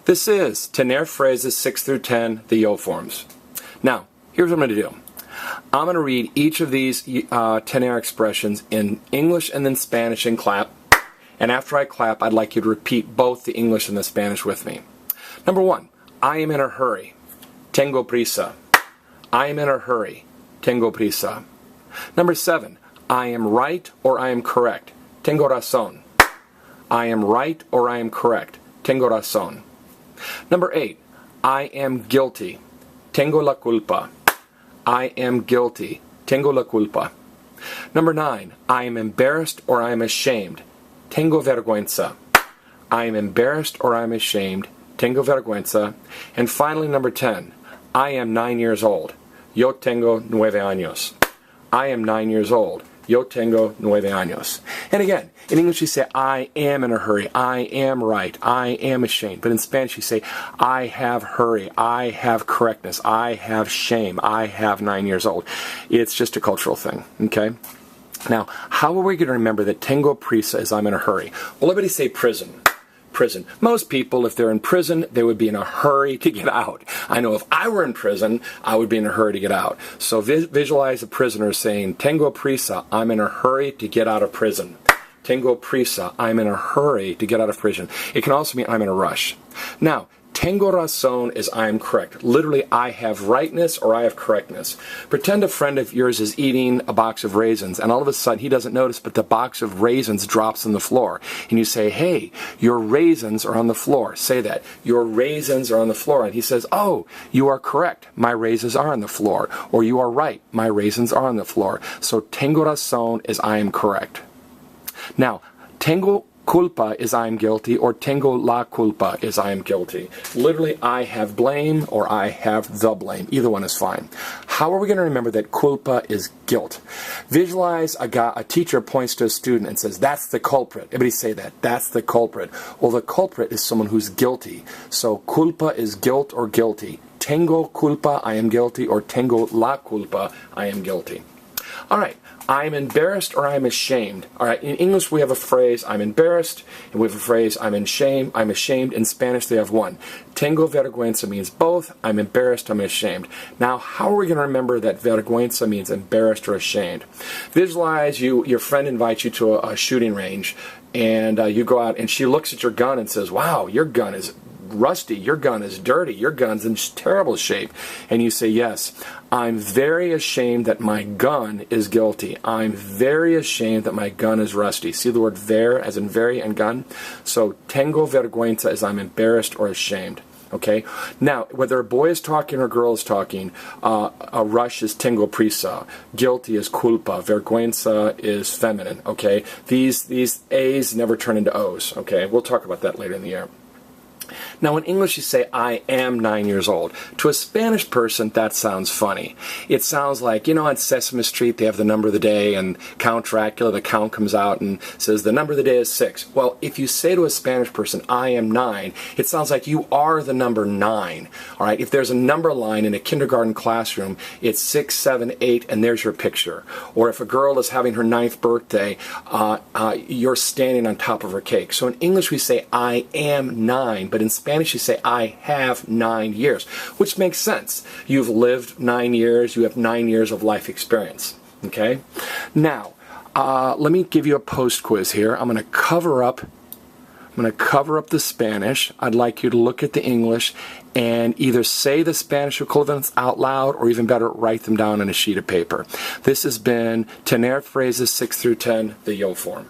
This is TENER phrases 6 through 10, the yo forms. Now, here's what I'm going to do. I'm going to read each of these TENER expressions in English and then Spanish and clap. And after I clap, I'd like you to repeat both the English and the Spanish with me. Number 1, I am in a hurry. Tengo prisa. I am in a hurry. Tengo prisa. Number 7, I am right or I am correct. Tengo razón. I am right or I am correct. Tengo razón. Number 8, I am guilty. Tengo la culpa. I am guilty. Tengo la culpa. Number 9, I am embarrassed or I am ashamed. Tengo vergüenza. I am embarrassed or I am ashamed. Tengo vergüenza. And finally, number 10, I am 9 years old. Yo tengo 9 años. I am 9 years old. Yo tengo 9 años. And again, in English you say, I am in a hurry. I am right. I am ashamed. But in Spanish you say, I have hurry. I have correctness. I have shame. I have 9 years old. It's just a cultural thing, okay? Now, how are we going to remember that tengo prisa is I'm in a hurry? Well, everybody say prison. Prison. Most people, if they're in prison, they would be in a hurry to get out. I know if I were in prison, I would be in a hurry to get out. So visualize a prisoner saying, tengo prisa, I'm in a hurry to get out of prison. Tengo prisa, I'm in a hurry to get out of prison. It can also mean I'm in a rush. Now, tengo razón is I am correct. Literally, I have rightness or I have correctness. Pretend a friend of yours is eating a box of raisins, and all of a sudden he doesn't notice, but the box of raisins drops on the floor. And you say, hey, your raisins are on the floor. Say that. Your raisins are on the floor. And he says, oh, you are correct. My raisins are on the floor. Or you are right. My raisins are on the floor. So tengo razón is I am correct. Now, tengo culpa is I am guilty, or tengo la culpa is I am guilty. Literally, I have blame or I have the blame. Either one is fine. How are we going to remember that culpa is guilt? Visualize a teacher points to a student and says, that's the culprit. Everybody say that. That's the culprit. Well, the culprit is someone who's guilty. So culpa is guilt or guilty. Tengo culpa, I am guilty, or tengo la culpa, I am guilty. All right. I'm embarrassed or I'm ashamed. All right, in English we have a phrase, I'm embarrassed, and we have a phrase, I'm ashamed. In Spanish they have one. Tengo vergüenza means both, I'm embarrassed, I'm ashamed. Now, how are we going to remember that vergüenza means embarrassed or ashamed? Visualize your friend invites you to a shooting range, and you go out, and she looks at your gun and says, wow, your gun is rusty, your gun is dirty, your gun's in terrible shape. And you say, yes, I'm very ashamed that my gun is guilty. I'm very ashamed that my gun is rusty. See the word ver as in very and gun? So tengo vergüenza is I'm embarrassed or ashamed. Okay? Now, whether a boy is talking or a girl is talking, a rush is tengo prisa, guilty is culpa, vergüenza is feminine. Okay? These A's never turn into O's. Okay? We'll talk about that later in the year. Now, in English, you say, I am 9 years old. To a Spanish person, that sounds funny. It sounds like, you know, on Sesame Street, they have the number of the day, and Count Dracula, the count comes out and says, the number of the day is 6. Well, if you say to a Spanish person, I am 9, it sounds like you are the number 9. All right? If there's a number line in a kindergarten classroom, it's 6, 7, 8, and there's your picture. Or if a girl is having her 9th birthday, you're standing on top of her cake. So in English, we say, I am 9, but in Spanish you say, I have 9 years, which makes sense. You've lived 9 years, you have 9 years of life experience, okay? Now, let me give you a post quiz here. I'm going to cover up the Spanish. I'd like you to look at the English and either say the Spanish equivalents out loud, or even better, write them down on a sheet of paper. This has been TENER phrases 6 through 10, the yo form.